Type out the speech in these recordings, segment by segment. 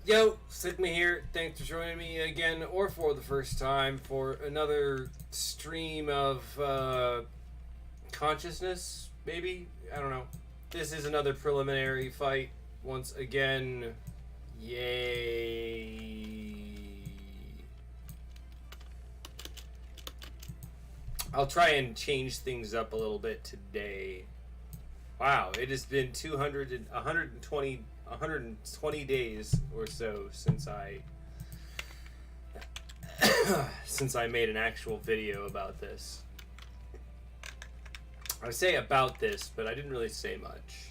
Yo, Sigma here. Thanks for joining me again, or for the first time, for another stream of consciousness, maybe? I don't know. This is another preliminary fight, once again. Yay. I'll try and change things up a little bit today. Wow, it has been 120 days or so since I made an actual video about this. I say about this, but I didn't really say much.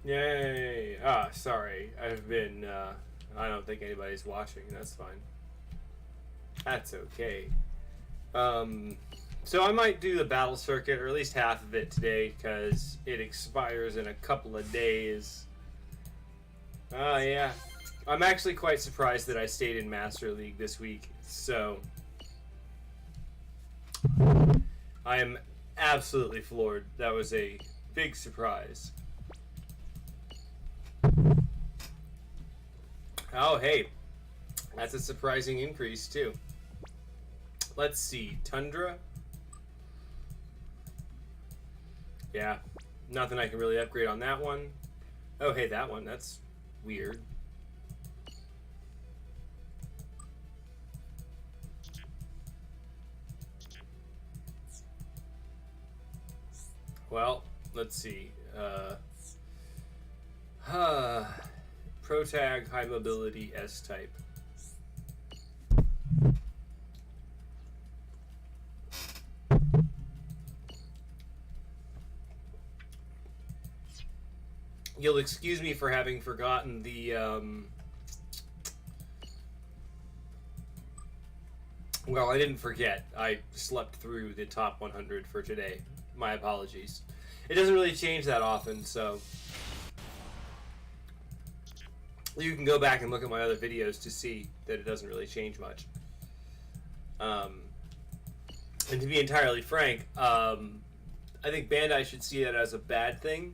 Yay! Ah, sorry. I've been, I don't think anybody's watching. That's fine. That's okay. So I might do the battle circuit, or at least half of it today, because it expires in a couple of days. Yeah. I'm actually quite surprised that I stayed in Master League this week, so I am absolutely floored. That was a big surprise. Oh, hey, that's a surprising increase, too. Let's see, Tundra? Yeah, nothing I can really upgrade on that one. Oh, hey, that one, that's weird. Well, let's see. Protag, high mobility, S-type. You'll excuse me for having forgotten the, well, I didn't forget. I slept through the top 100 for today. My apologies. It doesn't really change that often, so you can go back and look at my other videos to see that it doesn't really change much. And to be entirely frank, I think Bandai should see that as a bad thing.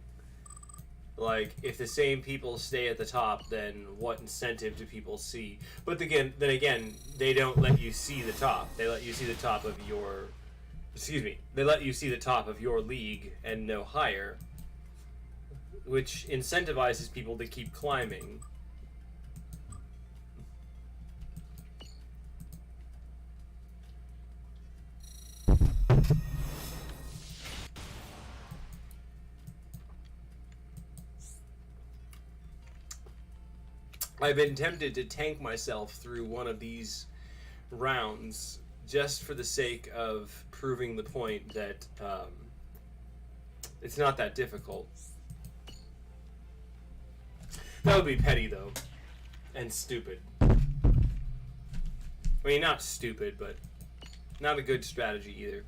Like, if the same people stay at the top, then what incentive do people see? But then again, they don't let you see the top. They let you see the top of your... Excuse me. They let you see the top of your league and no higher, which incentivizes people to keep climbing. I've been tempted to tank myself through one of these rounds just for the sake of proving the point that it's not that difficult. That would be petty, though, and stupid. I mean, not stupid, but not a good strategy either.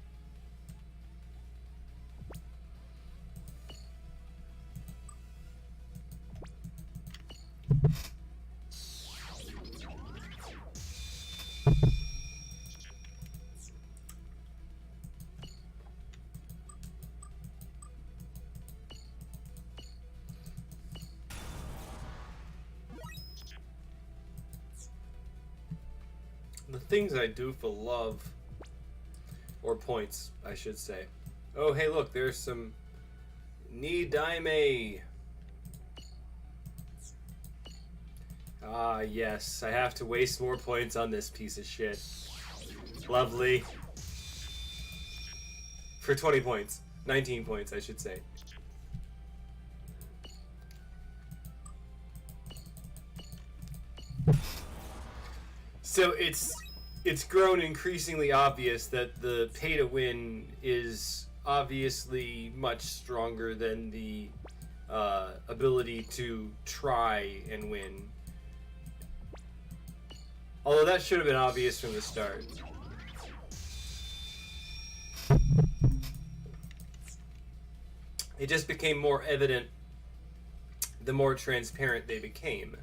The things I do for love, or points, I should say. Oh, hey, look, there's some Daime. Ah, yes, I have to waste more points on this piece of shit. Lovely. For 20 points. 19 points, I should say. So it's grown increasingly obvious that the pay to win is obviously much stronger than the ability to try and win. Although that should have been obvious from the start. It just became more evident the more transparent they became.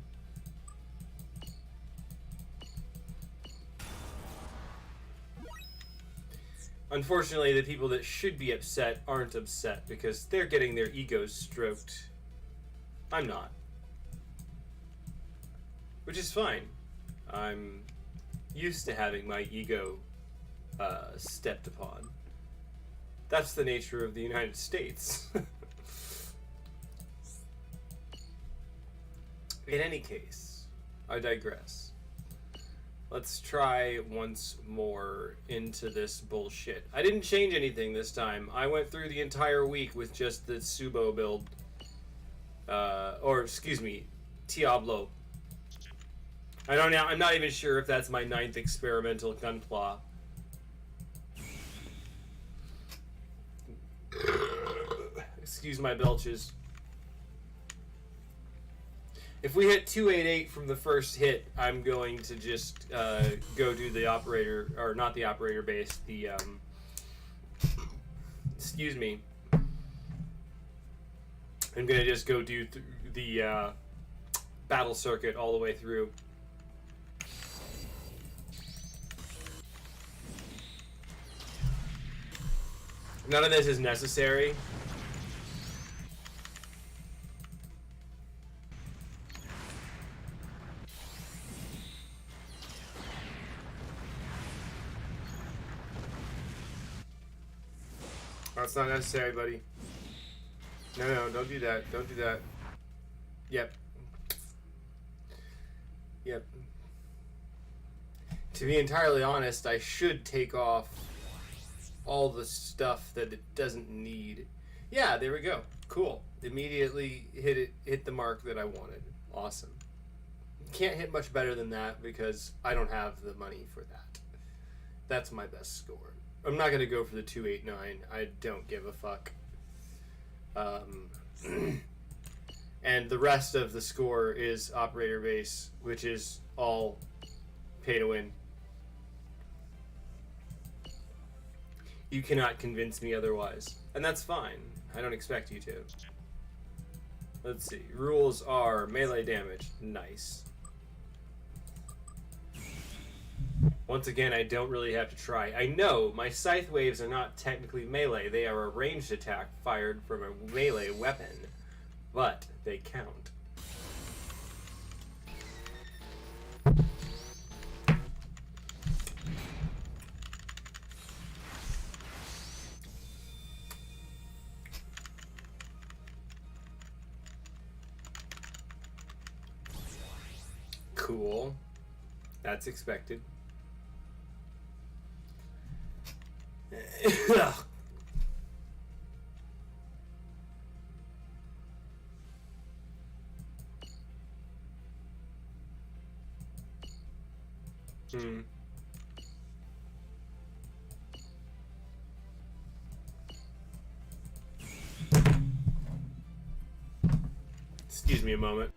Unfortunately, the people that should be upset aren't upset because they're getting their egos stroked. I'm not. Which is fine. I'm used to having my ego stepped upon. That's the nature of the United States. In any case, I digress. Let's try once more into this bullshit. I didn't change anything this time. I went through the entire week with just the Subo build. Or, excuse me, Diablo. I'm not even sure if that's my 9th experimental Gunpla. Excuse my belches. If we hit 288 from the first hit, I'm going to just go do the operator, or not the operator base, the, excuse me. I'm going to just go do the battle circuit all the way through. None of this is necessary. That's not necessary, buddy. No, don't do that. Don't do that. Yep. Yep. To be entirely honest, I should take off all the stuff that it doesn't need. Yeah, there we go. Cool. Immediately hit the mark that I wanted. Awesome. Can't hit much better than that because I don't have the money for that. That's my best score. I'm not going to go for the 289. I don't give a fuck. And the rest of the score is operator base, which is all pay to win. You cannot convince me otherwise. And that's fine. I don't expect you to. Let's see. Rules are melee damage. Nice. Once again, I don't really have to try. I know my scythe waves are not technically melee. They are a ranged attack fired from a melee weapon. But they count. Cool. That's expected. Excuse me a moment.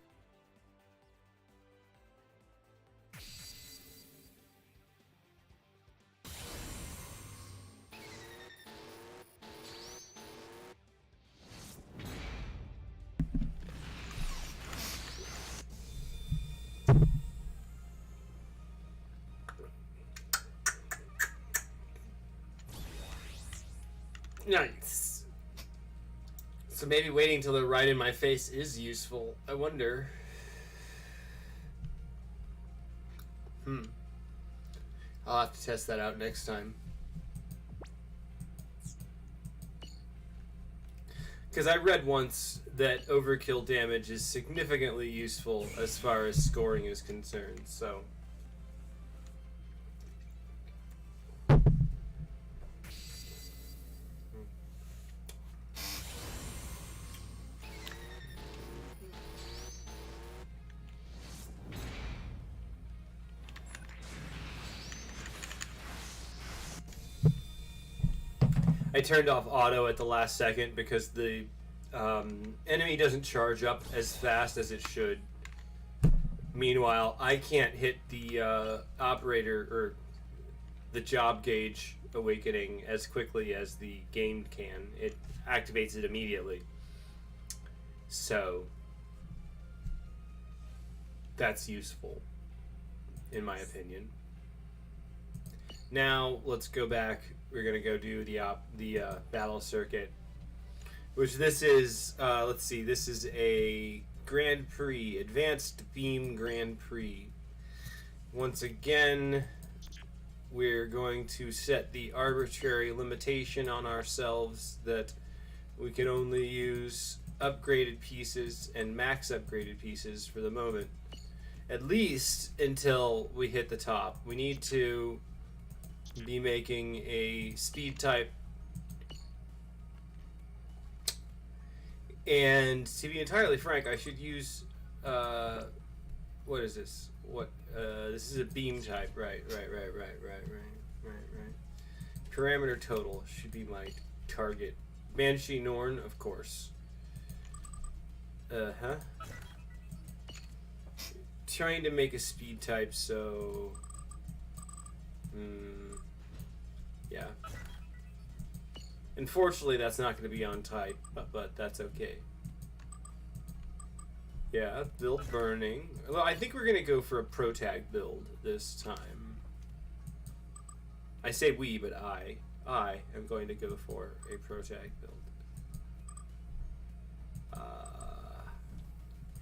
Nice. So maybe waiting till they're right in my face is useful. I wonder. I'll have to test that out next time. Because I read once that overkill damage is significantly useful as far as scoring is concerned, so... I turned off auto at the last second because the enemy doesn't charge up as fast as it should. Meanwhile, I can't hit the operator or the job gauge awakening as quickly as the game can. It activates it immediately. So that's useful, in my opinion. Now let's go back. We're gonna go do the battle circuit, which this is. Let's see. This is a Grand Prix, Advanced Beam Grand Prix. Once again, we're going to set the arbitrary limitation on ourselves that we can only use upgraded pieces and max upgraded pieces for the moment. At least until we hit the top. We need to be making a speed type. And to be entirely frank, I should use, what is this? This is a beam type. Right. Parameter total should be my target. Banshee Norn, of course. Trying to make a speed type, so... yeah. Unfortunately, that's not going to be on type, but that's okay. Yeah, build burning. Well, I think we're going to go for a protag build this time. I say we, but I am going to go for a protag build.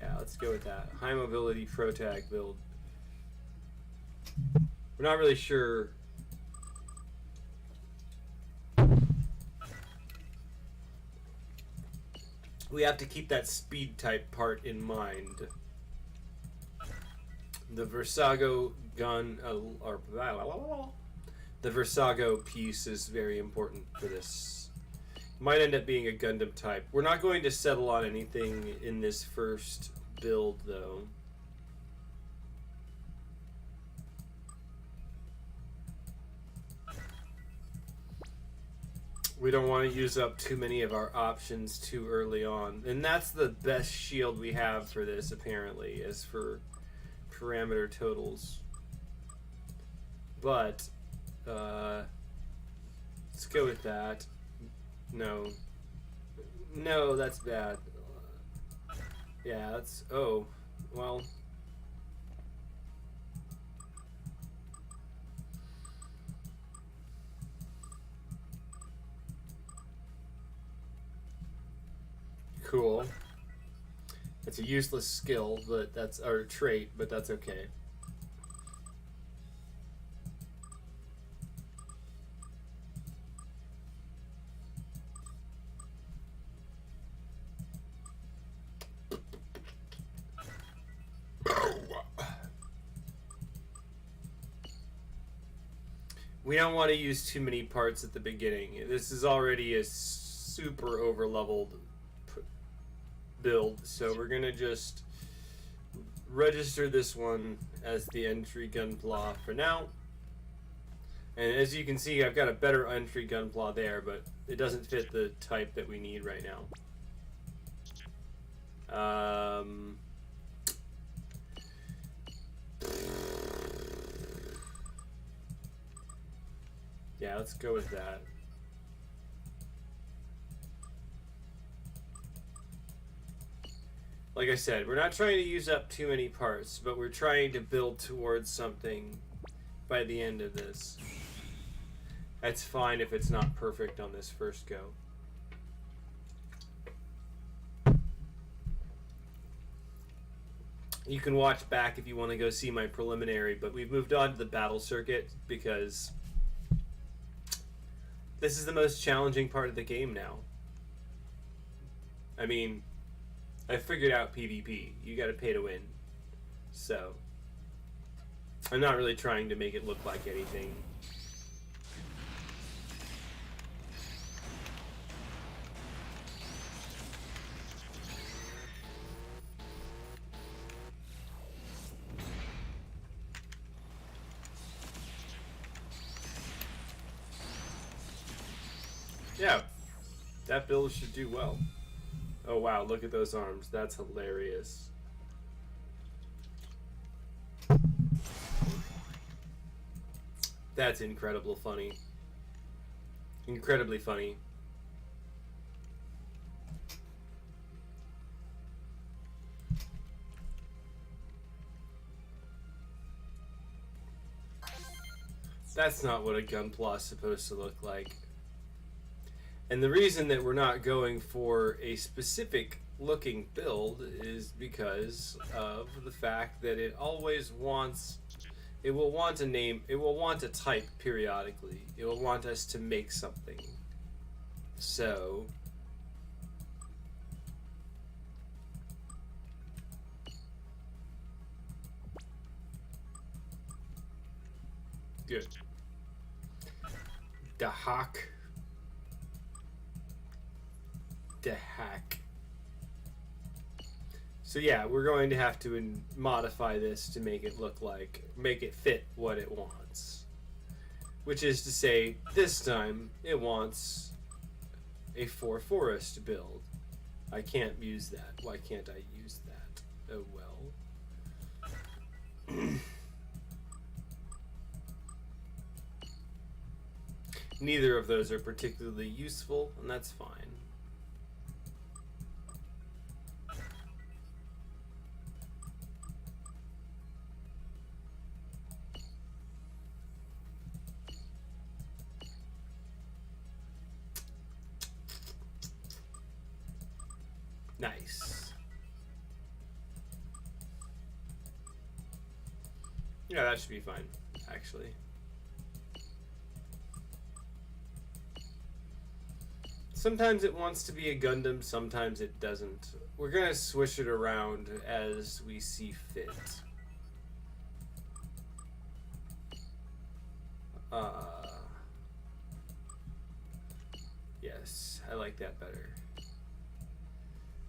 Yeah, let's go with that. High mobility protag build. We're not really sure. We have to keep that speed type part in mind. The Versago gun, the Versago piece is very important for this. Might end up being a Gundam type. We're not going to settle on anything in this first build, though. We don't want to use up too many of our options too early on. And that's the best shield we have for this, apparently, as for parameter totals. But, let's go with that. No. No, that's bad. Yeah, that's... Oh, well... Cool. It's a useless skill, but that's our trait, but that's okay. We don't want to use too many parts at the beginning. This is already a super over-leveled build, so we're gonna just register this one as the entry Gunpla for now. And as you can see, I've got a better entry Gunpla there, but it doesn't fit the type that we need right now. Yeah, let's go with that. Like I said, we're not trying to use up too many parts, but we're trying to build towards something by the end of this. That's fine if it's not perfect on this first go. You can watch back if you want to go see my preliminary, but we've moved on to the battle circuit because this is the most challenging part of the game now. I mean, I figured out PvP. You gotta pay to win. So, I'm not really trying to make it look like anything. Yeah, that build should do well. Oh wow, look at those arms. That's hilarious. That's incredibly funny. Incredibly funny. That's not what a Gunpla is supposed to look like. And the reason that we're not going for a specific looking build is because of the fact that it always wants, it will want a name, it will want a type periodically. It will want us to make something. So good. Dahak. So yeah, we're going to have to modify this to make it look like, make it fit what it wants. Which is to say, this time it wants a 4 forest build. I can't use that. Why can't I use that? Oh well. Neither of those are particularly useful, and that's fine. Nice. Yeah, that should be fine, actually. Sometimes it wants to be a Gundam, sometimes it doesn't. We're gonna switch it around as we see fit. Yes, I like that better.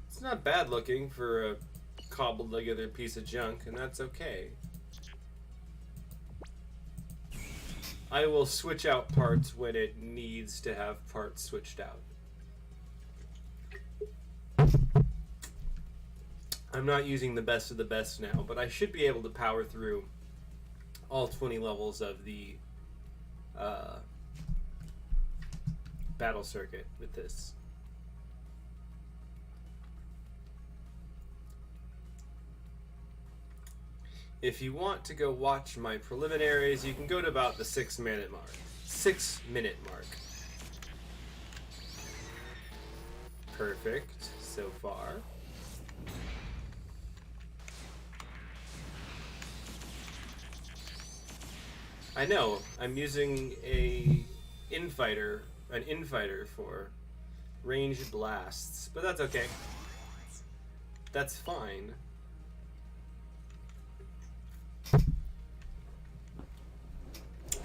It's not bad looking for a cobbled together piece of junk, and that's okay. I will switch out parts when it needs to have parts switched out. I'm not using the best of the best now, but I should be able to power through all 20 levels of the battle circuit with this. If you want to go watch my preliminaries, you can go to about the 6-minute mark. 6-minute mark. Perfect so far. I know, I'm using an infighter for ranged blasts, but that's okay. That's fine.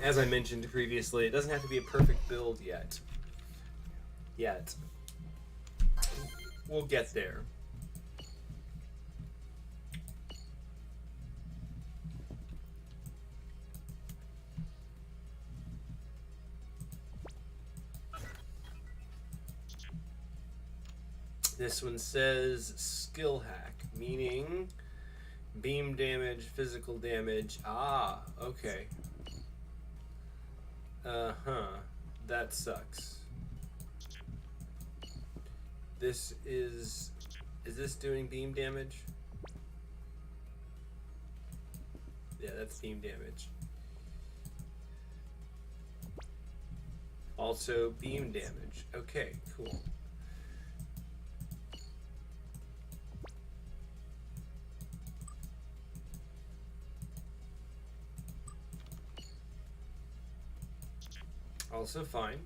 As I mentioned previously, it doesn't have to be a perfect build yet. We'll get there. This one says skill hack, meaning beam damage, physical damage. Ah, okay. That sucks. This is this doing beam damage? Yeah, that's beam damage. Also beam damage. Okay, cool. Also fine.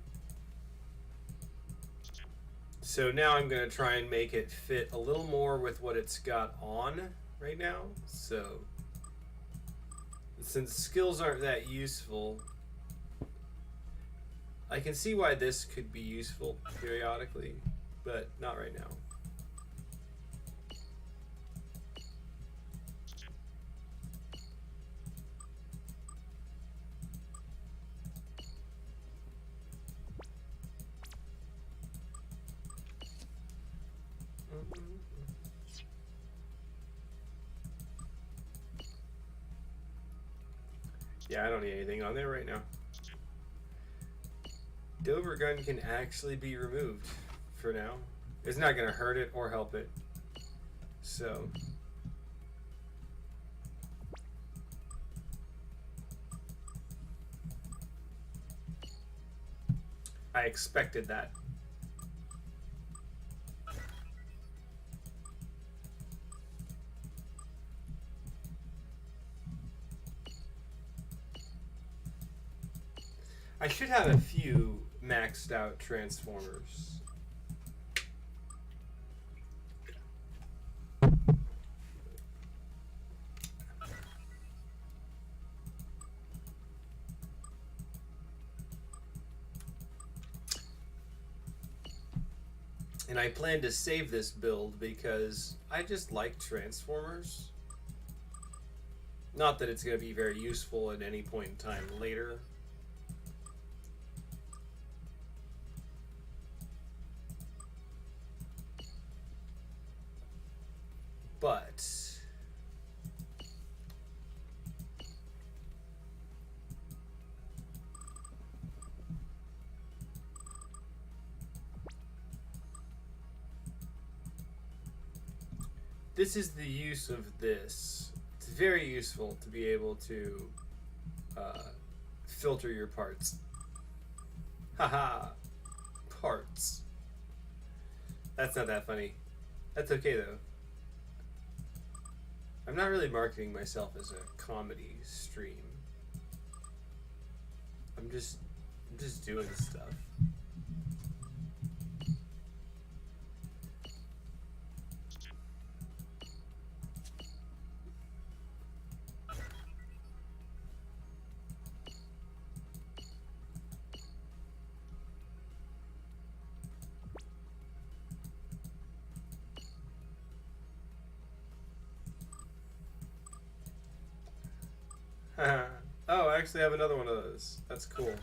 So now I'm going to try and make it fit a little more with what it's got on right now. So since skills aren't that useful, I can see why this could be useful periodically, but not right now. Yeah, I don't need anything on there right now. Dover gun can actually be removed for now. It's not going to hurt it or help it. So I expected that. I should have a few maxed out Transformers. And I plan to save this build because I just like Transformers. Not that it's going to be very useful at any point in time later. But this is the use of this. It's very useful to be able to filter your parts. Haha, parts. That's not that funny. That's okay though. I'm not really marketing myself as a comedy stream. I'm just doing stuff. Oh, I actually have another one of those. That's cool.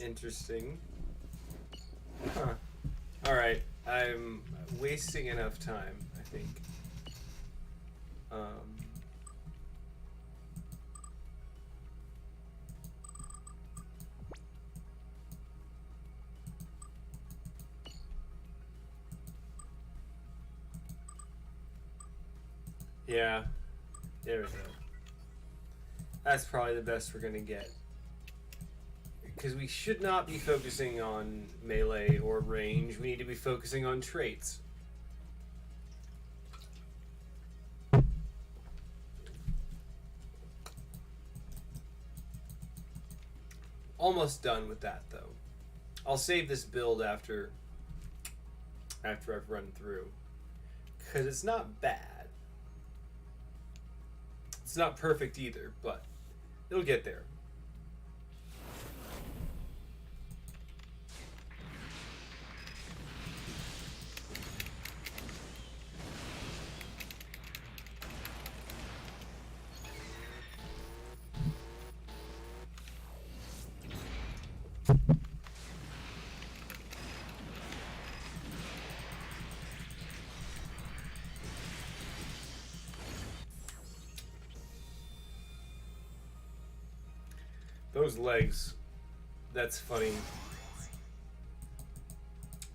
Interesting. Huh. Alright, I'm wasting enough time, I think. Yeah, there we go. That's probably the best we're gonna get. Because we should not be focusing on melee or range. We need to be focusing on traits. Almost done with that though. I'll save this build after I've run through. Because it's not bad. It's not perfect either, but it'll get there. Those legs, that's funny.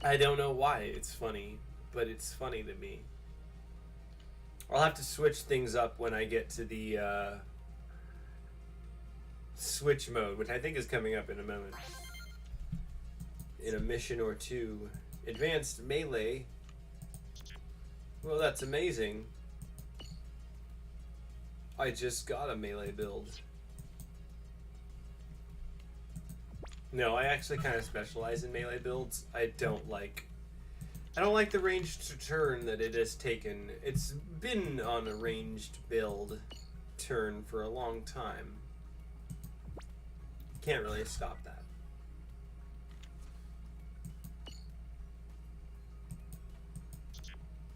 I don't know why it's funny, but it's funny to me. I'll have to switch things up when I get to the switch mode, which I think is coming up in a moment. In a mission or two. Advanced melee. Well, that's amazing. I just got a melee build. No, I actually kind of specialize in melee builds. I don't like the ranged turn that it has taken. It's been on a ranged build turn for a long time. Can't really stop that.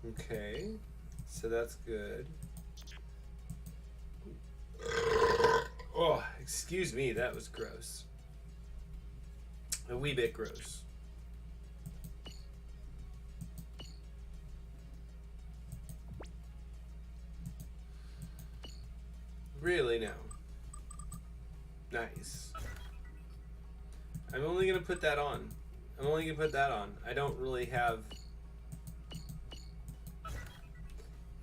Okay, so that's good. Oh, excuse me, that was gross. A wee bit gross. Really now. Nice. I'm only gonna put that on. I don't really have...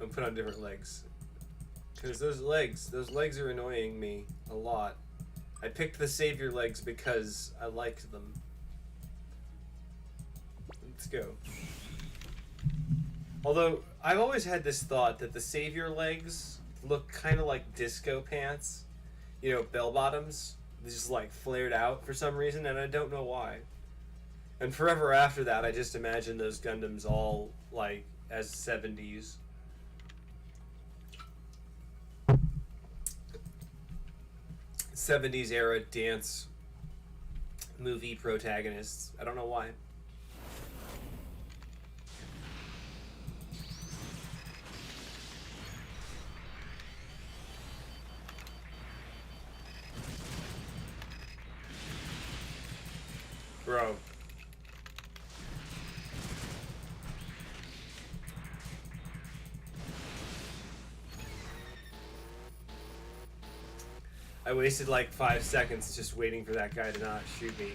I'll put on different legs. Because those legs are annoying me a lot. I picked the Savior legs because I liked them. Let's go. Although, I've always had this thought that the Savior legs look kind of like disco pants. You know, bell bottoms. They just like flared out for some reason, and I don't know why. And forever after that, I just imagine those Gundams all like as 70s. '70s era dance movie protagonists. I don't know why. Bro. I wasted like 5 seconds just waiting for that guy to not shoot me.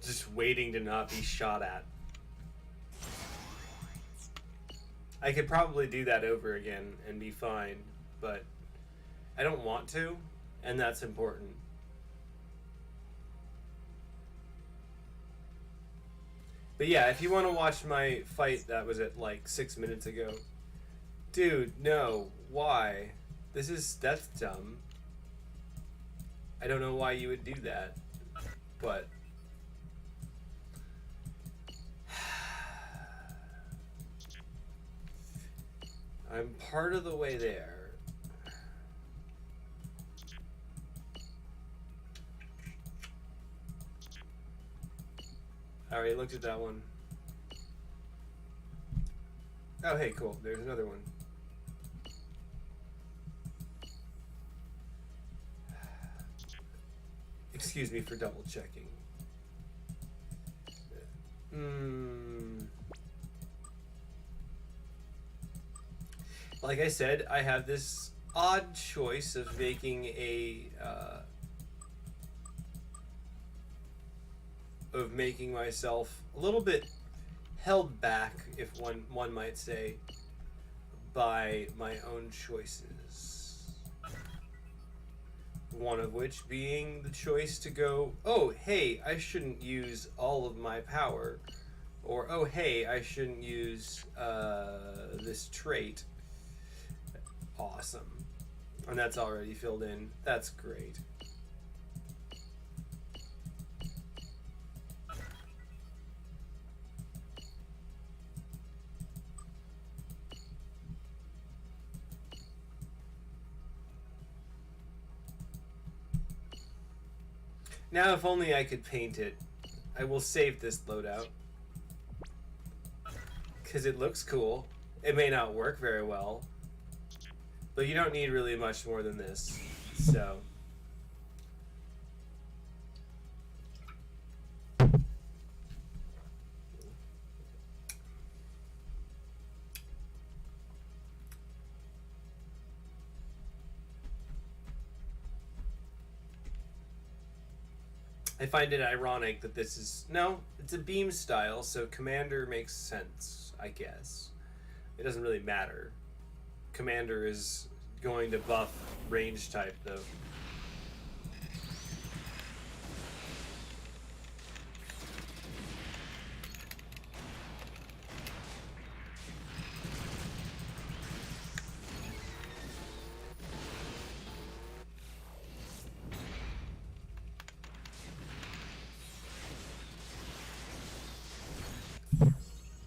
Just waiting to not be shot at. I could probably do that over again and be fine, but I don't want to, and that's important. But yeah, if you want to watch my fight that was at like 6 minutes ago, dude, no, why? That's dumb. I don't know why you would do that, but I'm part of the way there. I already looked at that one. Oh, hey, cool. There's another one. Excuse me for double checking. Like I said, I have this odd choice of making myself a little bit held back, if one might say, by my own choices. One of which being the choice to go, oh, hey, I shouldn't use all of my power. Or, oh, hey, I shouldn't use this trait. Awesome. And that's already filled in. That's great. Now, if only I could paint it. I will save this loadout. Because it looks cool. It may not work very well. But you don't need really much more than this. So. I find it ironic that this is... No, it's a beam style, so Commander makes sense, I guess. It doesn't really matter. Commander is going to buff range type, though.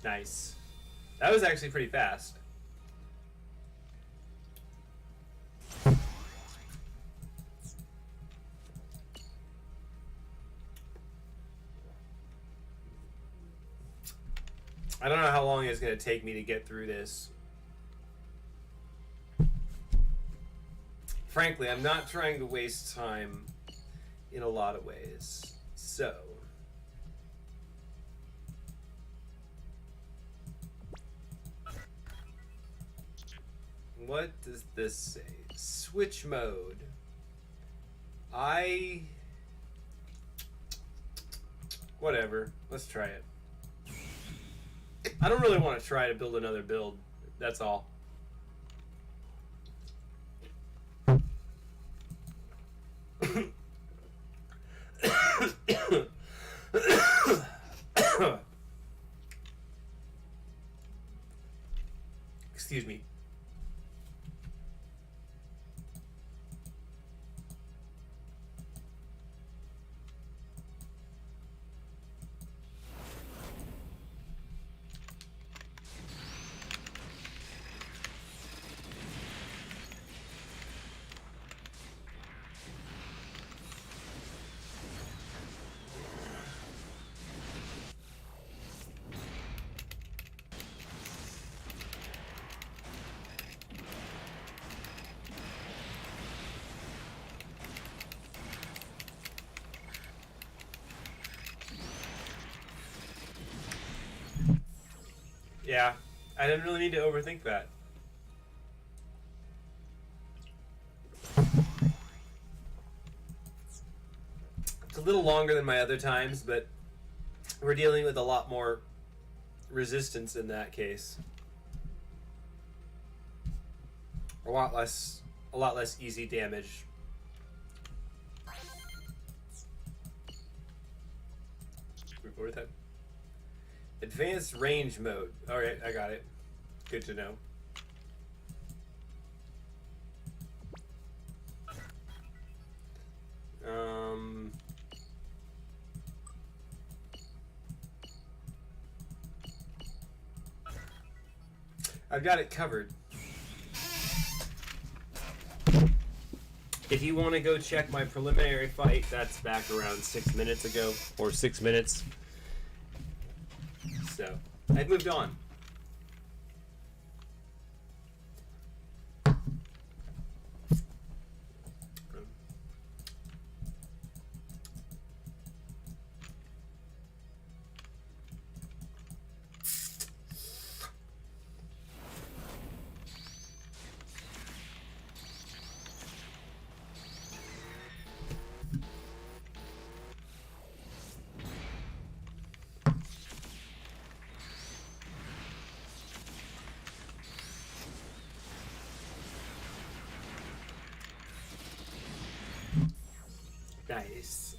Nice. That was actually pretty fast. I don't know how long it's going to take me to get through this. Frankly, I'm not trying to waste time in a lot of ways. So... what does this say? Switch mode. Whatever. Let's try it. I don't really want to try to build another build. That's all. Excuse me. Yeah, I didn't really need to overthink that. It's a little longer than my other times, but we're dealing with a lot more resistance in that case. A lot less easy damage. Record that. Advanced range mode. Alright, I got it. Good to know. I've got it covered. If you want to go check my preliminary fight, that's back around 6 minutes ago, or 6 minutes. So, I've moved on. Nice.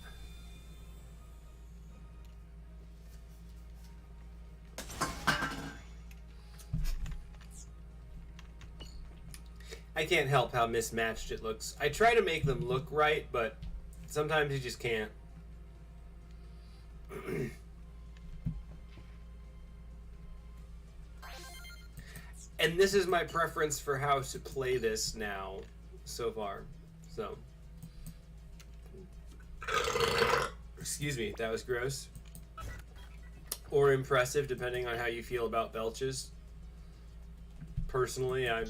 I can't help how mismatched it looks. I try to make them look right, but sometimes you just can't. And this is my preference for how to play this now, so far. So. Excuse me, that was gross. Or impressive, depending on how you feel about belches. Personally, I,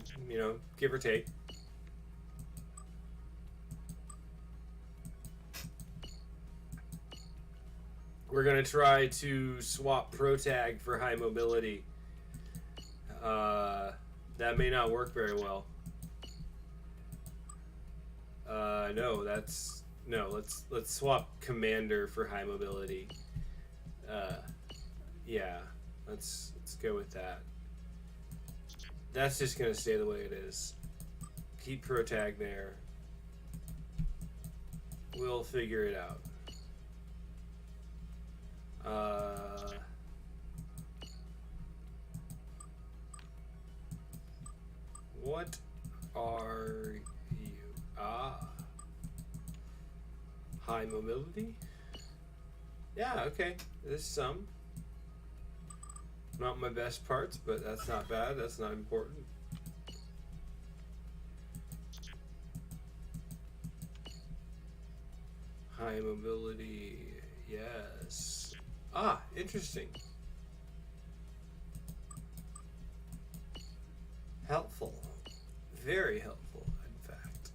give or take. We're gonna try to swap protag for high mobility. That may not work very well. No, let's swap commander for high mobility. Yeah, let's go with that. That's just gonna stay the way it is. Keep protag there. We'll figure it out. What are you? High mobility? Yeah, okay. There's some. Not my best parts, but that's not bad. That's not important. High mobility, yes. Ah, interesting. Helpful. Very helpful, in fact.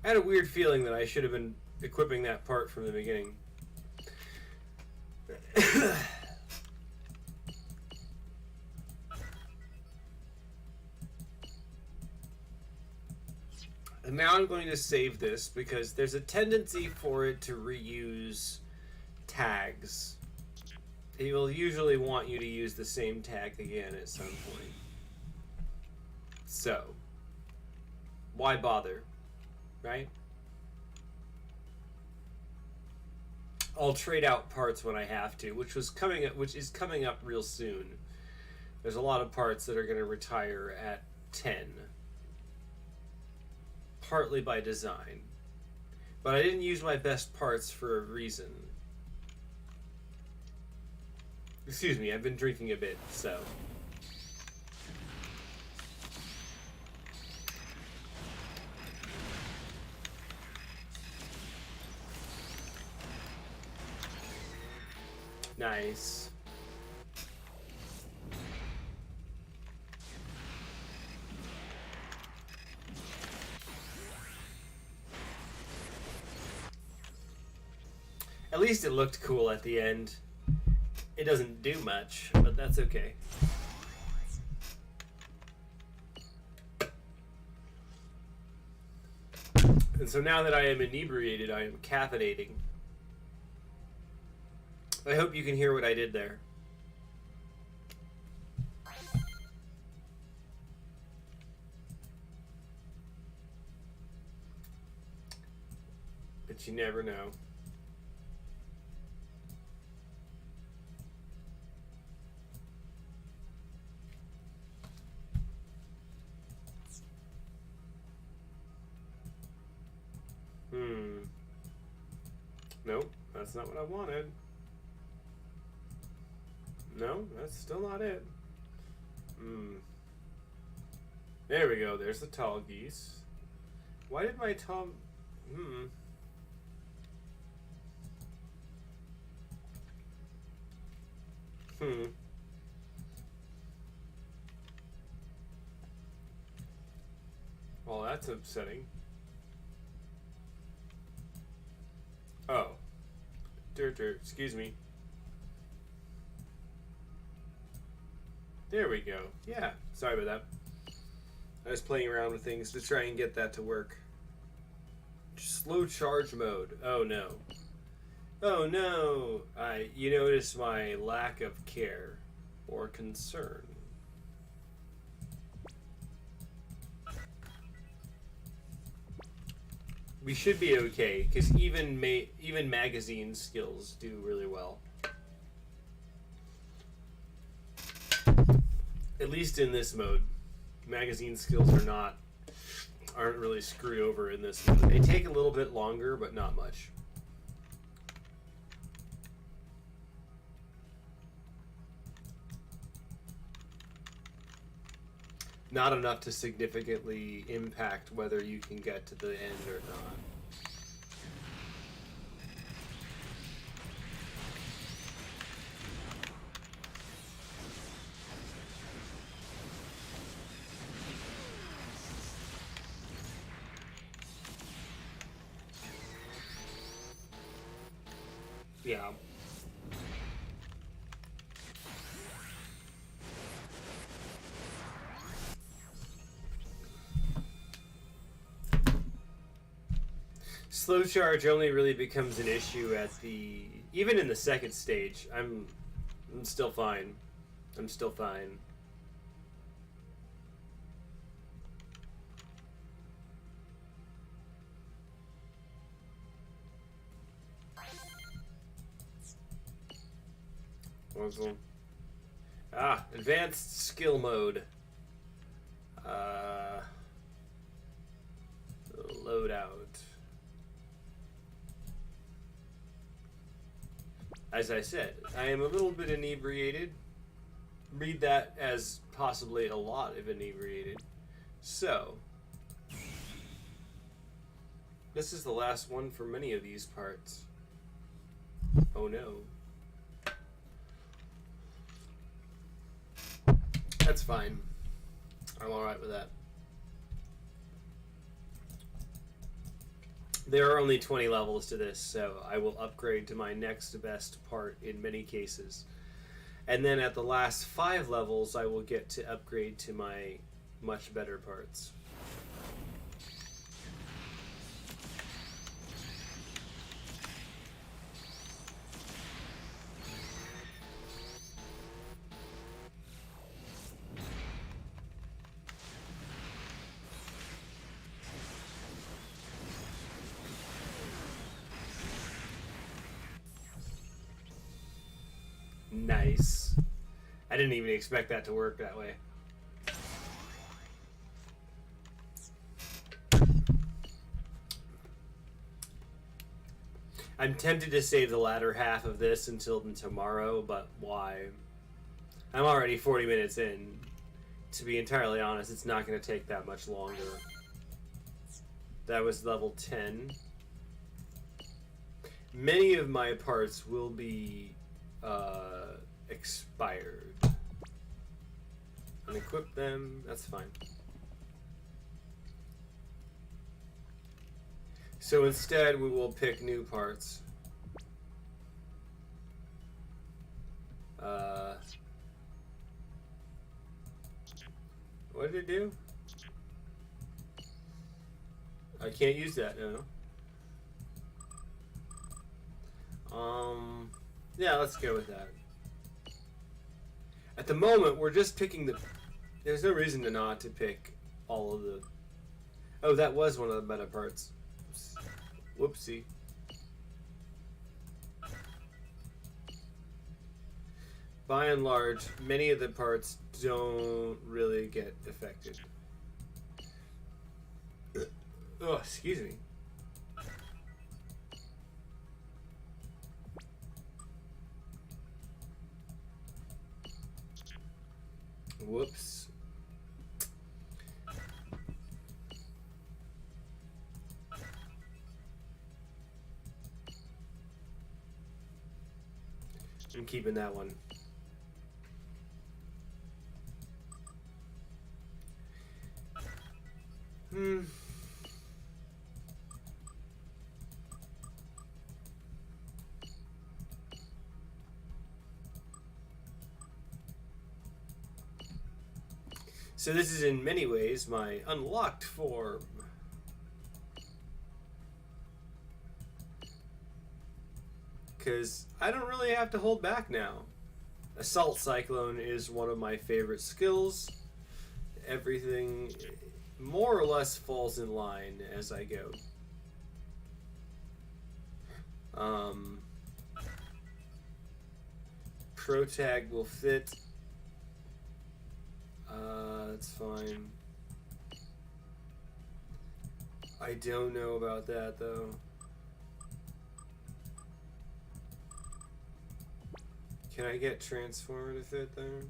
I had a weird feeling that I should have been equipping that part from the beginning. And now I'm going to save this because there's a tendency for it to reuse tags. It will usually want you to use the same tag again at some point. So, why bother, right? I'll trade out parts when I have to, which is coming up real soon. There's a lot of parts that are going to retire at 10. Partly by design. But I didn't use my best parts for a reason. Excuse me, I've been drinking a bit, so. Nice. At least it looked cool at the end. It doesn't do much, but that's okay. And so now that I am inebriated, I am caffeinating. I hope you can hear what I did there. But you never know. Nope, that's not what I wanted. No, that's still not it. There we go, there's the tall geese. Why did my tall... Well, that's upsetting. Oh. Excuse me. There we go. Yeah, sorry about that. I was playing around with things to try and get that to work. Slow charge mode. Oh no. Oh no! You notice my lack of care or concern. We should be okay, because even magazine skills do really well. At least in this mode. Magazine skills aren't really screwed over in this mode. They take a little bit longer, but not much. Not enough to significantly impact whether you can get to the end or not. Yeah. Slow charge only really becomes an issue at even in the second stage. I'm still fine. I'm still fine. Advanced skill mode. Loadout. As I said, I am a little bit inebriated. Read that as possibly a lot of inebriated. So, this is the last one for many of these parts. Oh no. That's fine. I'm alright with that. There are only 20 levels to this, so I will upgrade to my next best part in many cases. And then at the last 5 levels, I will get to upgrade to my much better parts. Nice. I didn't even expect that to work that way. I'm tempted to save the latter half of this until tomorrow, but why? I'm already 40 minutes in. To be entirely honest, it's not going to take that much longer. That was level 10. Many of my parts will be expired. Unequip them, that's fine. So instead, we will pick new parts. What did it do? I can't use that, no. Yeah, let's go with that. At the moment, we're just picking the... There's no reason to not to pick all of the... Oh, that was one of the meta parts. Whoopsie. By and large, many of the parts don't really get affected. Oh, excuse me. Whoops. I'm keeping that one. So this is in many ways my unlocked form. Because I don't really have to hold back now. Assault Cyclone is one of my favorite skills. Everything more or less falls in line as I go. Protag will fit. That's fine. I don't know about that though. Can I get Transformer to fit there?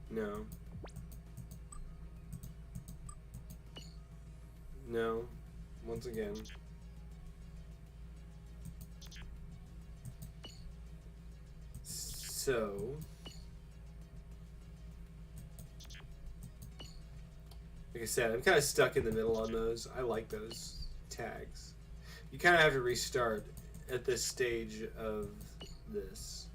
No. No. Once again. So... Like I said, I'm kind of stuck in the middle on those. I like those tags. You kind of have to restart at this stage of this.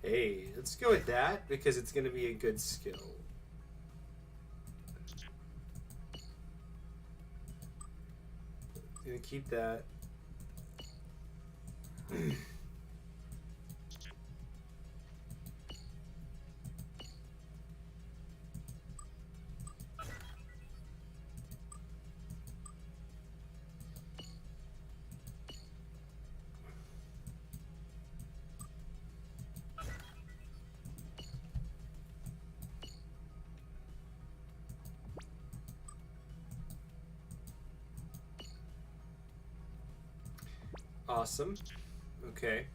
Hey, let's go with that because it's going to be a good skill. Gonna keep that. Awesome. Okay.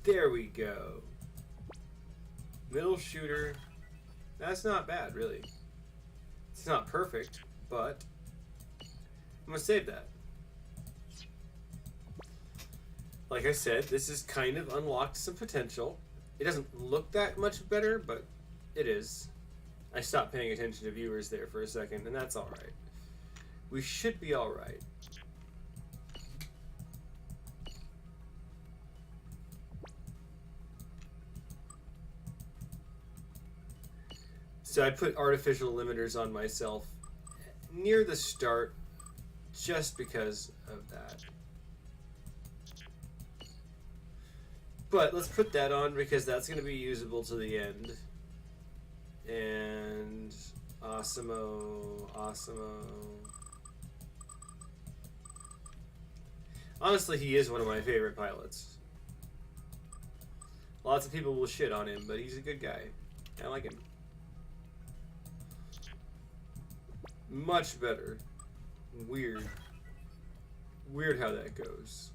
There we go. Middle shooter. That's not bad, really. It's not perfect, but I'm gonna save that. Like I said, this has kind of unlocked some potential. It doesn't look that much better, but it is. I stopped paying attention to viewers there for a second, and that's alright. We should be alright. So I put artificial limiters on myself near the start just because of that. But let's put that on because that's going to be usable to the end. And Asimo. Honestly, he is one of my favorite pilots. Lots of people will shit on him, but he's a good guy. I like him. Much better. Weird. Weird how that goes.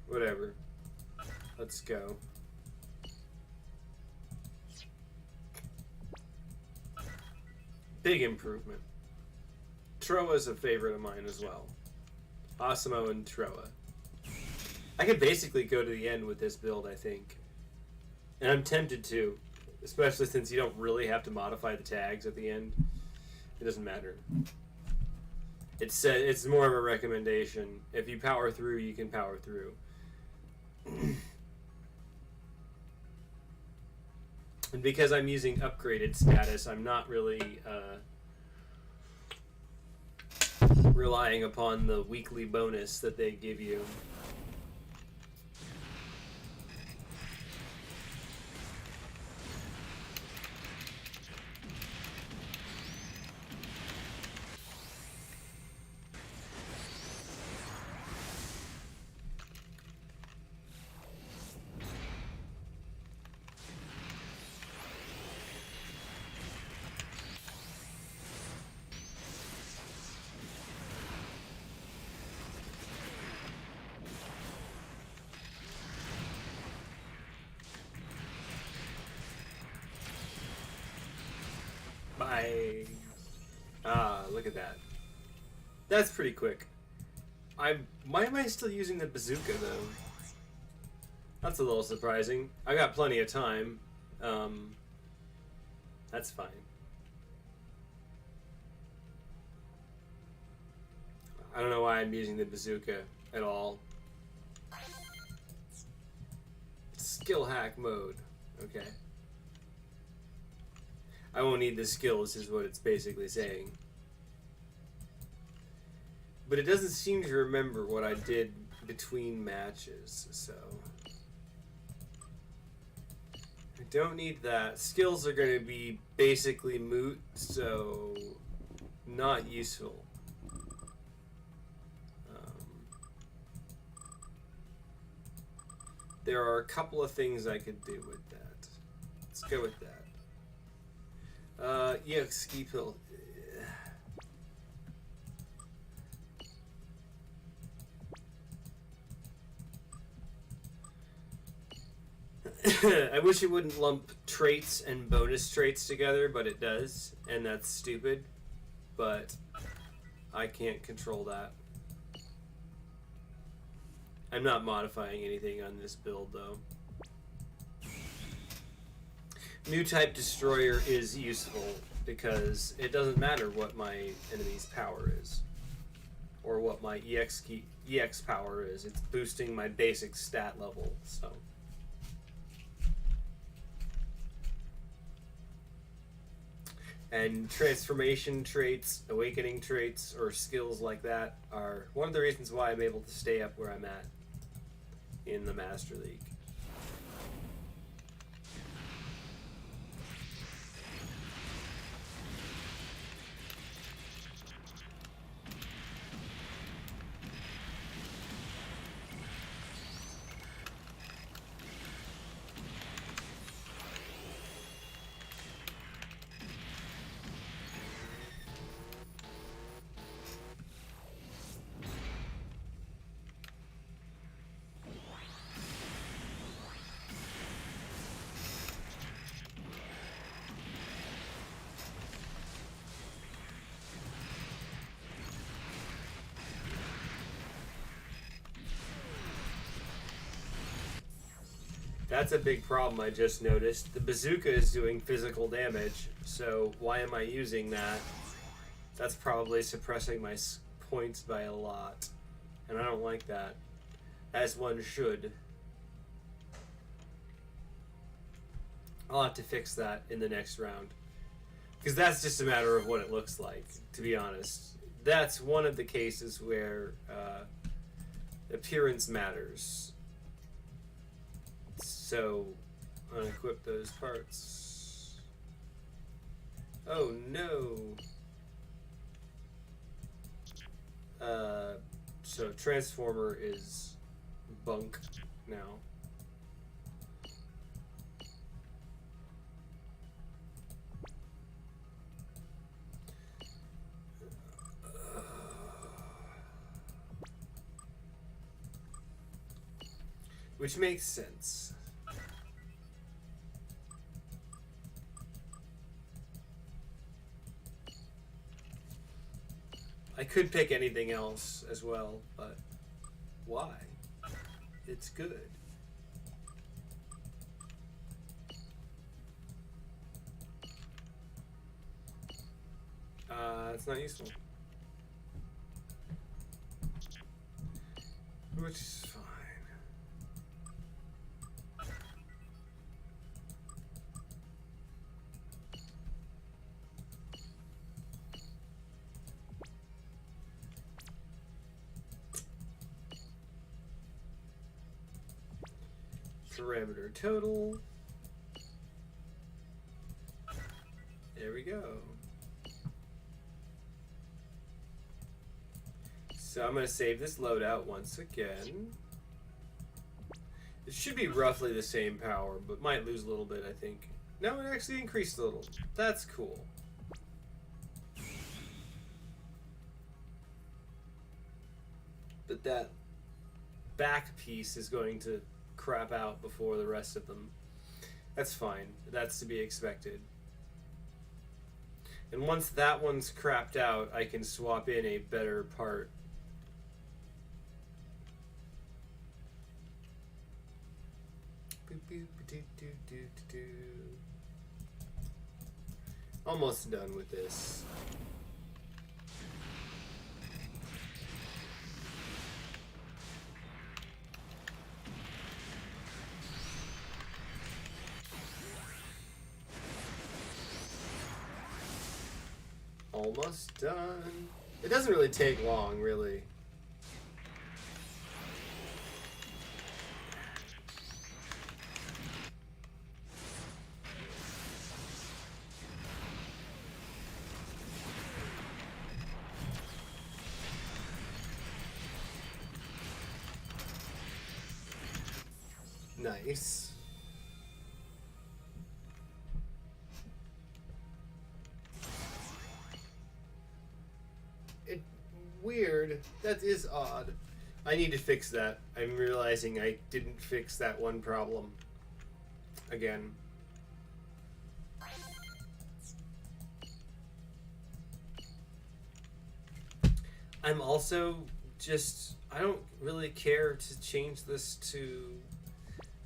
Whatever. Let's go. Big improvement. Troa's a favorite of mine as well. Asimo and Troa. I could basically go to the end with this build, I think. And I'm tempted to. Especially since you don't really have to modify the tags at the end. It doesn't matter. It's more of a recommendation. If you power through, you can power through. And because I'm using upgraded status, I'm not really relying upon the weekly bonus that they give you. Bye. Ah, look at that. That's pretty quick. Why am I still using the bazooka though? That's a little surprising. I got plenty of time. That's fine. I don't know why I'm using the bazooka at all. Skill hack mode. Okay. I won't need the skills, is what it's basically saying. But it doesn't seem to remember what I did between matches, so... I don't need that. Skills are going to be basically moot, so... not useful. There are a couple of things I could do with that. Let's go with that. Yeah, ski pill. I wish it wouldn't lump traits and bonus traits together, but it does, and that's stupid. But I can't control that. I'm not modifying anything on this build, though. New type destroyer is useful because it doesn't matter what my enemy's power is or what my EX power is. It's boosting my basic stat level, so. And transformation traits, awakening traits, or skills like that are one of the reasons why I'm able to stay up where I'm at in the Master League. That's a big problem I just noticed. The bazooka is doing physical damage, so why am I using that? That's probably suppressing my points by a lot. And I don't like that. As one should. I'll have to fix that in the next round. Because that's just a matter of what it looks like, to be honest. That's one of the cases where appearance matters. So unequip those parts. Oh no! So Transformer is bunk now. Which makes sense. I could pick anything else as well, but why? It's good. It's not useful. Which is fine. Parameter total. There we go. So I'm going to save this loadout once again. It should be roughly the same power, but might lose a little bit, I think. No, it actually increased a little. That's cool. But that back piece is going to crap out before the rest of them. That's fine. That's to be expected. And once that one's crapped out, I can swap in a better part. Almost done with this. Almost done. It doesn't really take long, really. Nice. Weird. That is odd. I need to fix that. I'm realizing I didn't fix that one problem. Again. I'm also just... I don't really care to change this to...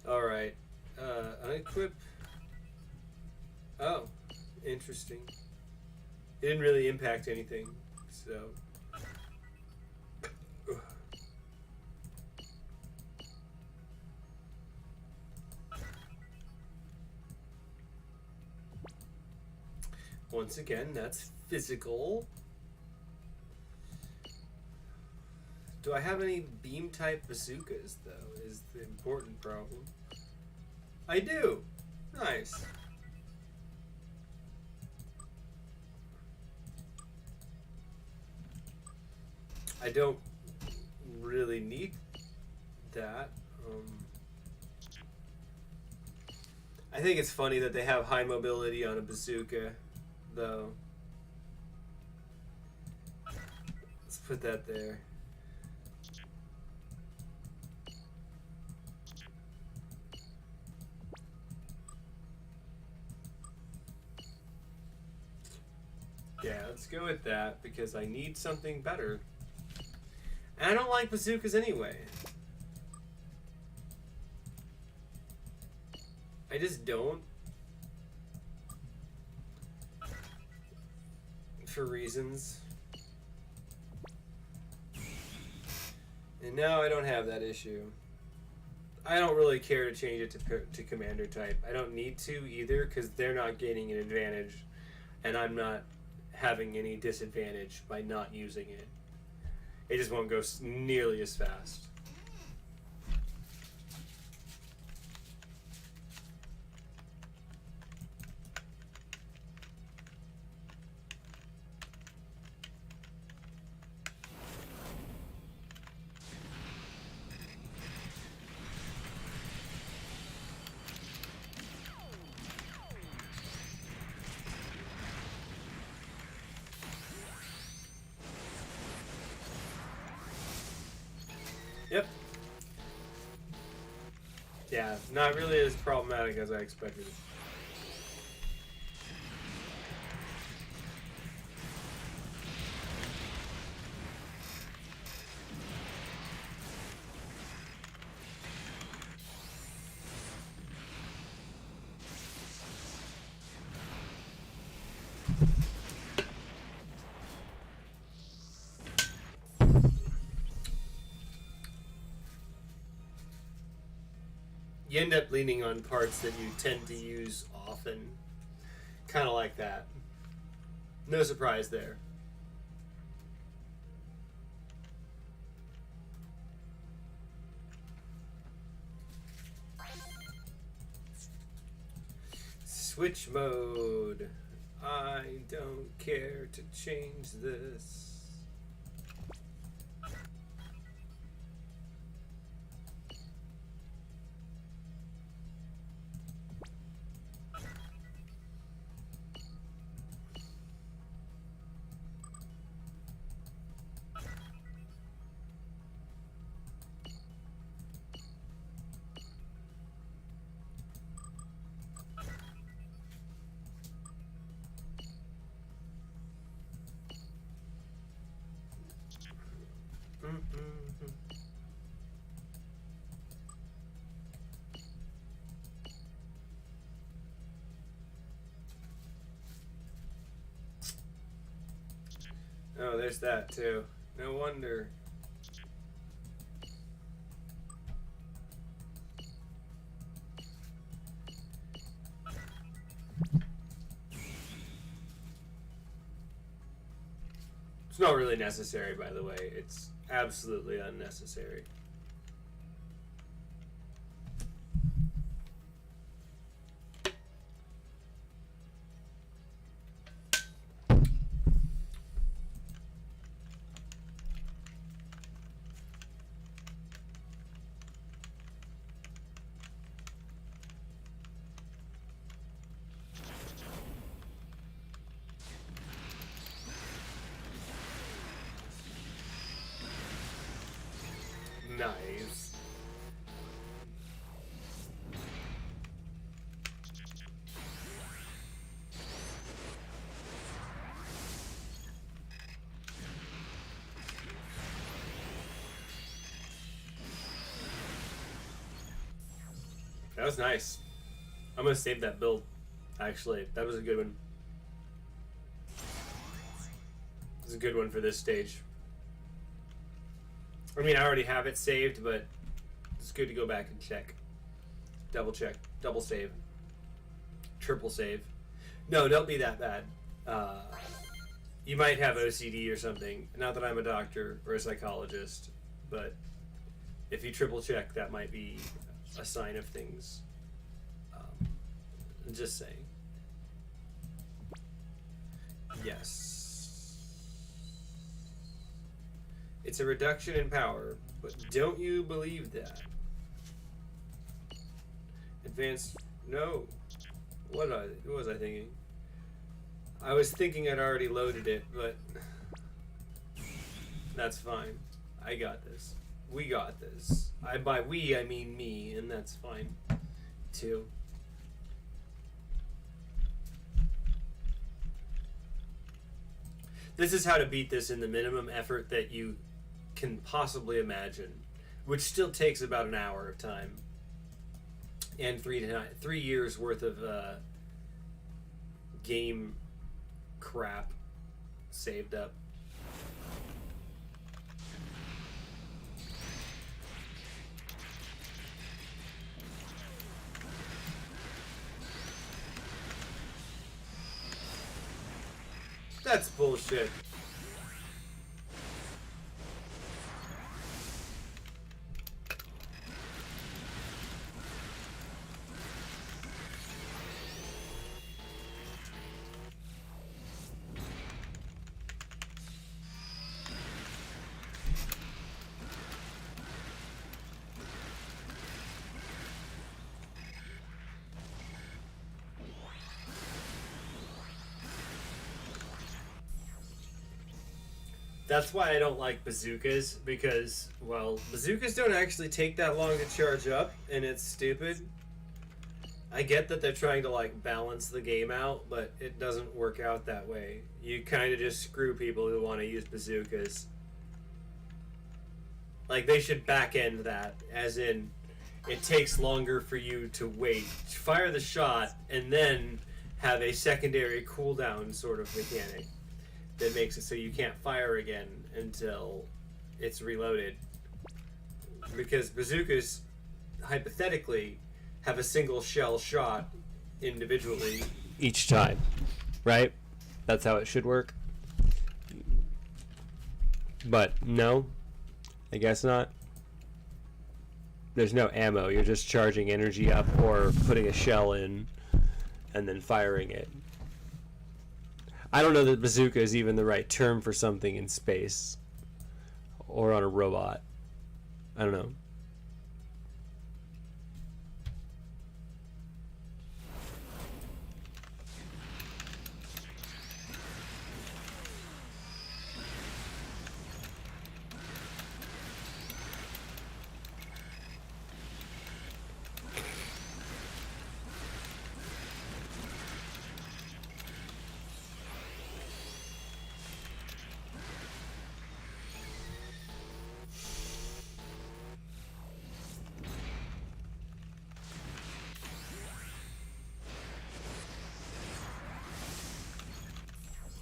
Alright. Unequip. Oh. Interesting. It didn't really impact anything. So... Once again, that's physical. Do I have any beam type bazookas, though, is the important problem. I do! Nice. I don't really need that. I think it's funny that they have high mobility on a bazooka, though. Let's put that there. Yeah, let's go with that because I need something better. And I don't like bazookas anyway. I just don't. For reasons. And now I don't have that issue. I don't really care to change it to commander type. I don't need to either because they're not gaining an advantage and I'm not having any disadvantage by not using it. It just won't go nearly as fast. Yeah, not really as problematic as I expected. You end up leaning on parts that you tend to use often. Kind of like that. No surprise there. Switch mode. I don't care to change this. Oh, there's that too. No wonder. It's not really necessary, by the way. It's absolutely unnecessary. Nice. That was nice. I'm gonna save that build. Actually, that was a good one. It was a good one for this stage. I mean, I already have it saved, but it's good to go back and check. Double check. Double save. Triple save. No, don't be that bad. You might have OCD or something. Not that I'm a doctor or a psychologist, but if you triple check, that might be a sign of things. Just saying. Yes. It's a reduction in power, but don't you believe that? Advanced... No. What was I thinking? I was thinking I'd already loaded it, but... That's fine. I got this. We got this. By we, I mean me, and that's fine, too. This is how to beat this in the minimum effort that you can possibly imagine, which still takes about an hour of time and 3 years worth of game crap saved up. That's bullshit. That's why I don't like bazookas, because, well, bazookas don't actually take that long to charge up, and it's stupid. I get that they're trying to, like, balance the game out, but it doesn't work out that way. You kind of just screw people who want to use bazookas. Like, they should back-end that, as in, it takes longer for you to wait, fire the shot, and then have a secondary cooldown sort of mechanic that makes it so you can't fire again until it's reloaded. Because bazookas, hypothetically, have a single shell shot individually each time, right? That's how it should work. But no, I guess not. There's no ammo, you're just charging energy up or putting a shell in and then firing it. I don't know that bazooka is even the right term for something in space or on a robot. I don't know.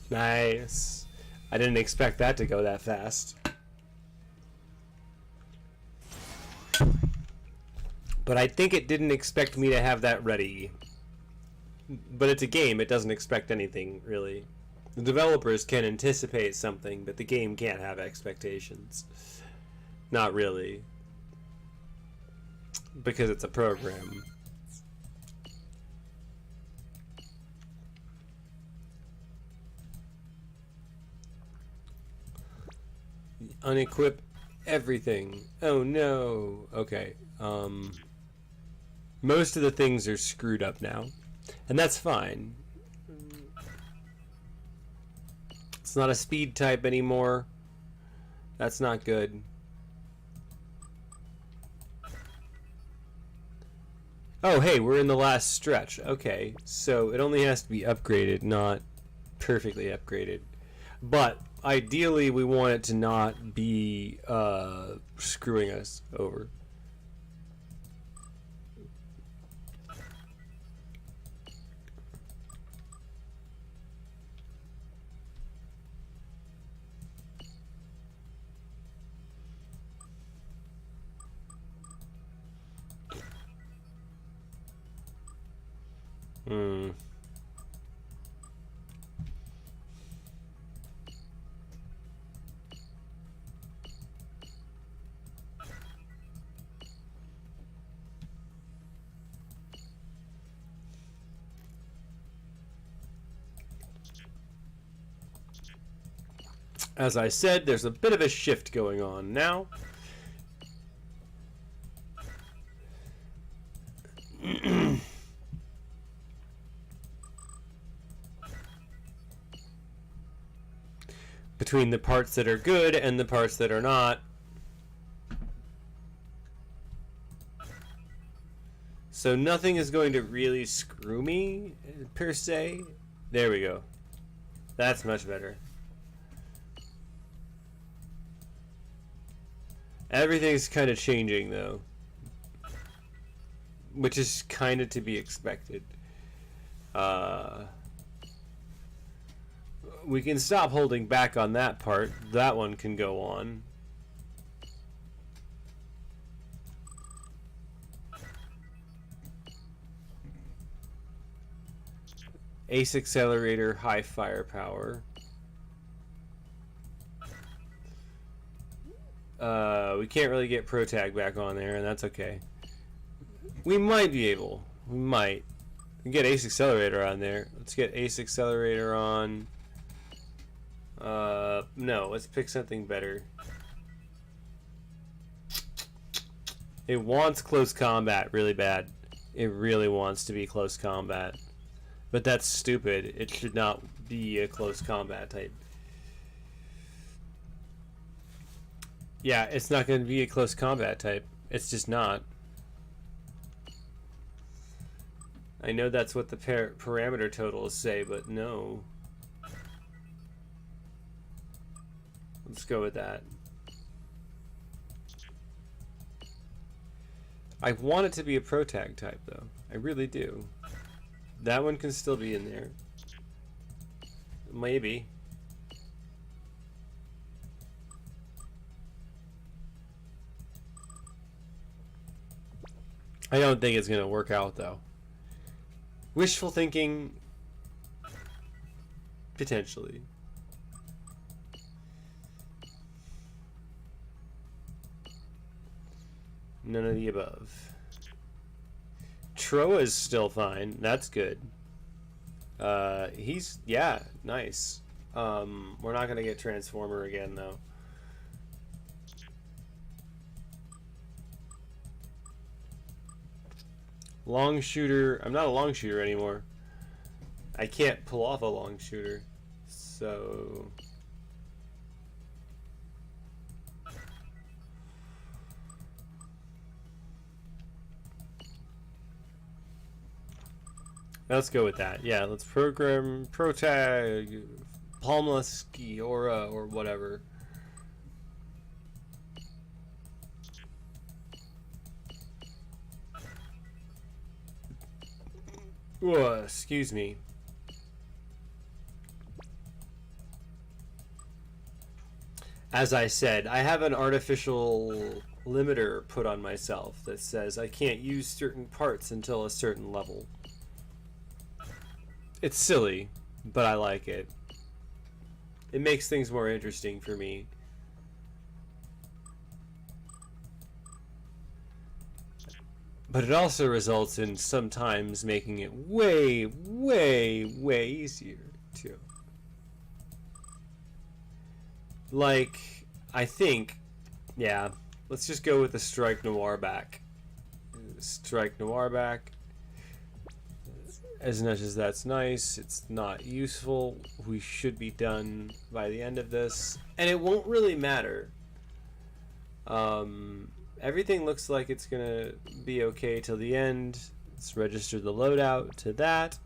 Nice. I didn't expect that to go that fast. But I think it didn't expect me to have that ready. But it's a game, it doesn't expect anything, really. The developers can anticipate something, but the game can't have expectations. Not really. Because it's a program. Unequip everything. Oh no. Okay. Most of the things are screwed up now. And that's fine. It's not a speed type anymore. That's not good. Oh hey, we're in the last stretch. Okay. So it only has to be upgraded, not perfectly upgraded. But ideally, we want it to not be screwing us over. As I said, there's a bit of a shift going on now. Between the parts that are good and the parts that are not. So nothing is going to really screw me, per se. There we go. That's much better. Everything's kind of changing, though. Which is kind of to be expected. We can stop holding back on that part. That one can go on. Ace accelerator, high firepower. We can't really get Pro Tag back on there, and that's okay. We might be able. We might. We can get Ace Accelerator on there. Let's get Ace Accelerator on. No, let's pick something better. It wants close combat really bad. It really wants to be close combat. But that's stupid. It should not be a close combat type. Yeah, it's not going to be a close combat type. It's just not. I know that's what the parameter totals say, but no. Let's go with that. I want it to be a protag type, though. I really do. That one can still be in there. Maybe. I don't think it's going to work out, though. Wishful thinking, potentially. None of the above. Troa is still fine. That's good. He's, yeah, nice. We're not going to get Transformer again, though. Long shooter. I'm not a long shooter anymore. I can't pull off a long shooter. So... let's go with that. Yeah, let's program Protag, Palmless, Aura, or whatever. Whoa, excuse me. As I said, I have an artificial limiter put on myself that says I can't use certain parts until a certain level. It's silly, but I like it. It makes things more interesting for me. But it also results in sometimes making it way, way, way easier, too. Like, I think, yeah, let's just go with the Strike Noir back. Strike Noir back. As much as that's nice, it's not useful. We should be done by the end of this. And it won't really matter. Everything looks like it's gonna be okay till the end. Let's register the loadout to that.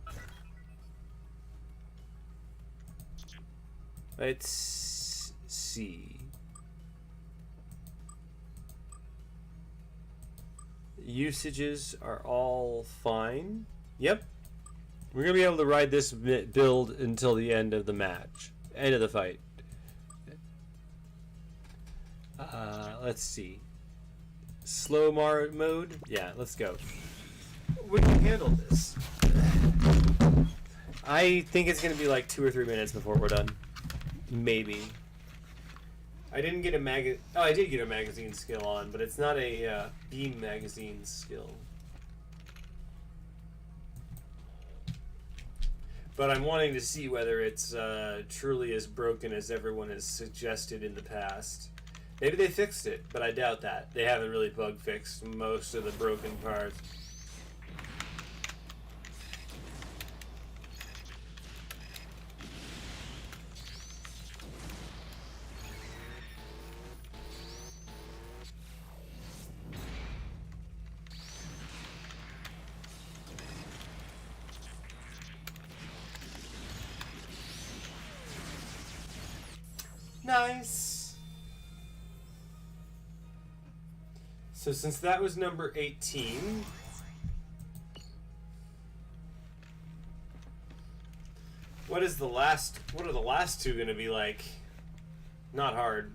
Let's see. Usages are all fine. Yep. We're gonna be able to ride this build until the end of the match. End of the fight. Let's see. Slow mode? Yeah, let's go. We can handle this. I think it's going to be like 2 or 3 minutes before we're done. Maybe. I didn't get a oh, I did get a magazine skill on, but it's not a beam magazine skill. But I'm wanting to see whether it's truly as broken as everyone has suggested in the past. Maybe they fixed it, but I doubt that. They haven't really bug fixed most of the broken parts. Nice! So since that was number 18, what are the last two going to be like? Not hard.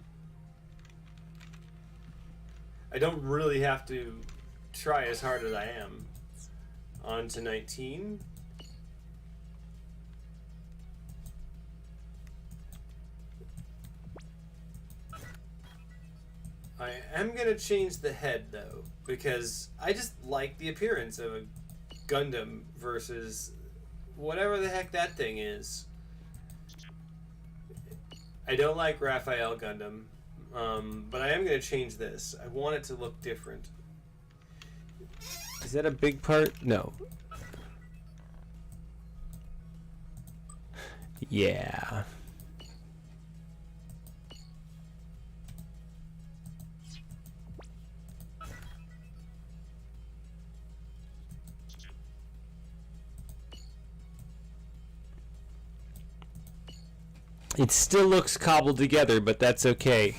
I don't really have to try as hard as I am. On to 19. I am going to change the head, though, because I just like the appearance of a Gundam versus whatever the heck that thing is. I don't like Raphael Gundam, but I am going to change this. I want it to look different. Is that a big part? No. Yeah. It still looks cobbled together, but that's okay.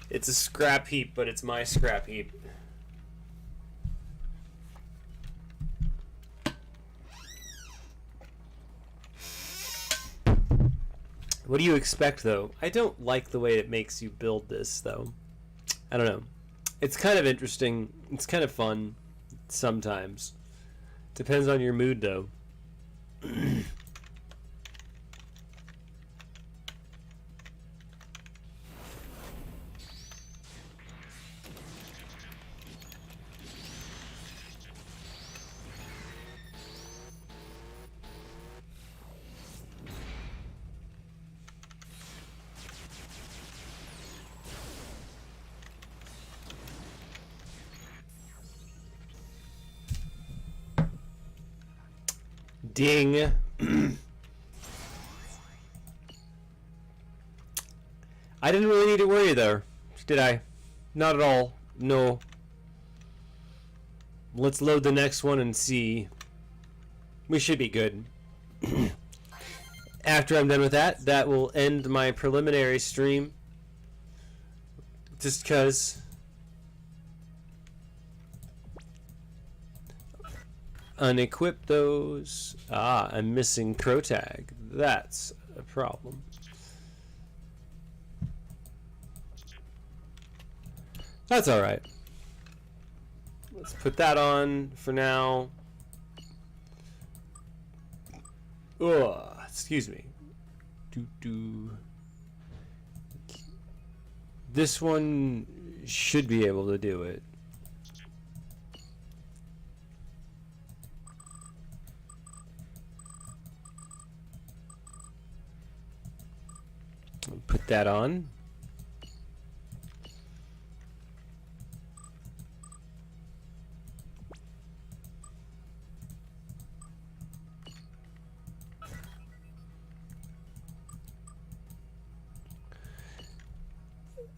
It's a scrap heap, but it's my scrap heap. What do you expect, though? I don't like the way it makes you build this, though. I don't know. It's kind of interesting. It's kind of fun sometimes. Depends on your mood, though. Ding. I didn't really need to worry there, did I? Not at all. No. Let's load the next one and see. We should be good. After I'm done with that, that will end my preliminary stream. Just because. Unequip those. Ah, I'm missing pro tag. That's a problem. That's alright. Let's put that on for now. Ugh, excuse me. This one should be able to do it. Put that on.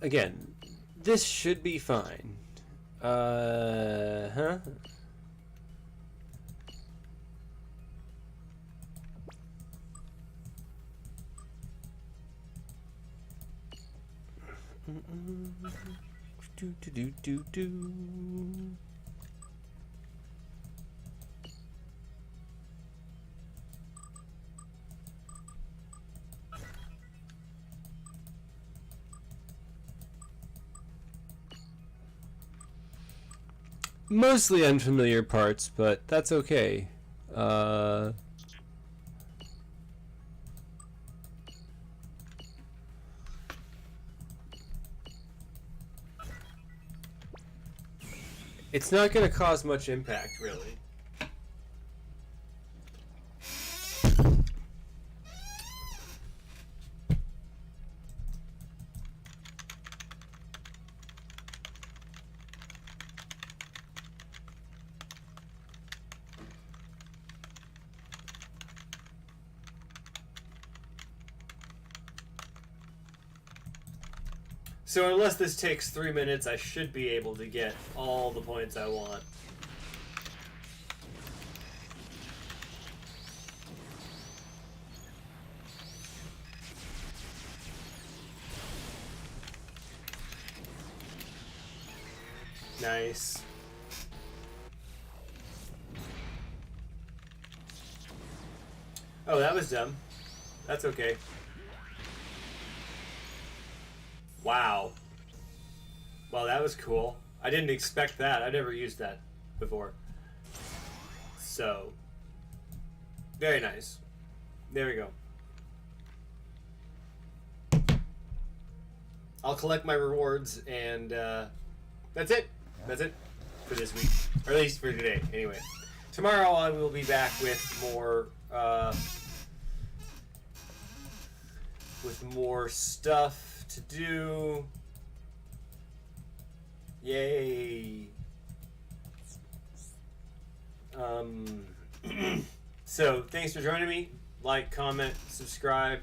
Again, this should be fine. Huh? Do. Mostly unfamiliar parts, but that's okay. It's not going to cause much impact, really. So unless this takes 3 minutes, I should be able to get all the points I want. Nice. Oh, that was dumb. That's okay. Wow. Well, that was cool. I didn't expect that. I never used that before. So, very nice. There we go. I'll collect my rewards, and that's it. That's it for this week, or at least for today. Anyway, tomorrow I will be back with more stuff to do. Yay. So thanks for joining me. Like, comment, subscribe.